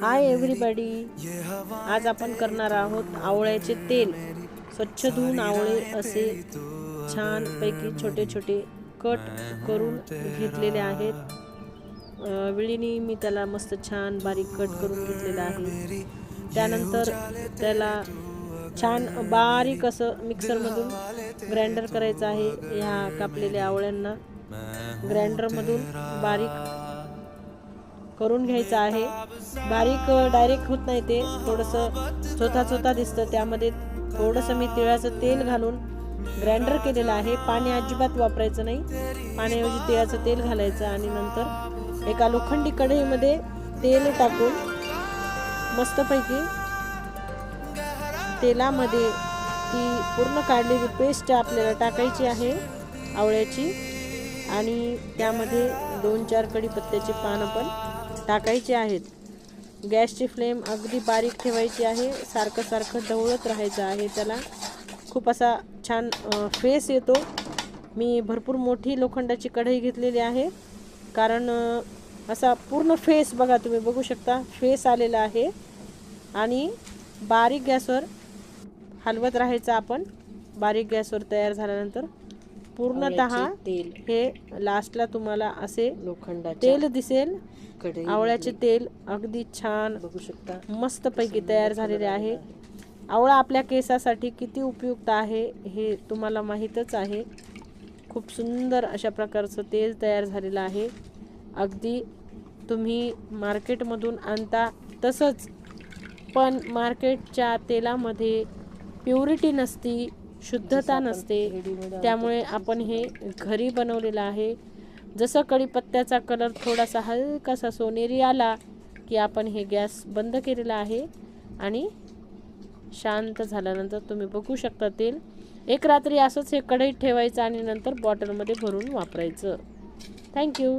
हाय everybody, आज आपण करणार आहोत आवळ्याचे तेल. स्वच्छ धुवून आवळे असे छान पैकी छोटे छोटे कट करून घेतलेले आहेत. विळीने मी त्याला मस्त छान बारीक कट करून घेतलेला आहे. त्यानंतर त्याला छान बारीक असं मिक्सरमधून ग्राइंडर करायचं आहे. ह्या कापलेल्या आवळ्यांना ग्राइंडरमधून बारीक करून घ्यायचं आहे. बारीक डायरेक्ट होत नाही, ते थोडंसं चोथा दिसतं. त्यामध्ये थोडंसं मी तिळाचं तेल घालून ग्राइंडर केलेलं आहे. पाणी अजिबात वापरायचं नाही, पाण्याऐवजी तिळाचं तेल घालायचं आणि नंतर एका लोखंडी कढईमध्ये तेल टाकून मस्तपैकी तेलामध्ये ती पूर्ण काढलेली पेस्ट आपल्याला टाकायची आहे आवळ्याची आणि त्यामध्ये 2-4 कढीपत्त्याचे पानं पण टाकायचे आहेत. गॅसची फ्लेम अगदी बारीक ठेवायची आहे. सारखं ढवळत राहायचं आहे. त्याला खूप असा छान फेस येतो. मी भरपूर मोठी लोखंडाची कढई घेतलेली आहे, कारण असा पूर्ण फेस बघा, तुम्ही बघू शकता फेस आलेला आहे. आणि बारीक गॅसवर हलवत राहायचं आपण. बारीक गॅसवर तयार झाल्यानंतर पूर्णतः तेल हे लास्टला तुम्हाला असे लोखंडाचे तेल दिसेल. आवळ्याचे तेल अगदी छान बघू शकता मस्त पैकी तयार झालेले आहे. आवळा आपल्या केसासाठी किती उपयुक्त आहे हे तुम्हाला माहीतच आहे. खूप सुंदर अशा प्रकारचं तेल तयार झालेलं आहे. अगदी तुम्ही मार्केटमधून आणता तसंच, पण मार्केटच्या तेलामध्ये प्युरिटी नसती, शुद्धता नसते. त्यामुळे आपण हे घरी बनवलेलं आहे. जसं कढीपत्त्याचा कलर थोडासा हलकासा सोनेरी आला की आपण हे गॅस बंद केलेला आहे आणि शांत झाल्यानंतर तुम्ही बघू शकता तेल. एक रात्री असंच हे कढईत ठेवायचं आणि नंतर बॉटलमध्ये भरून वापरायचं. थँक्यू.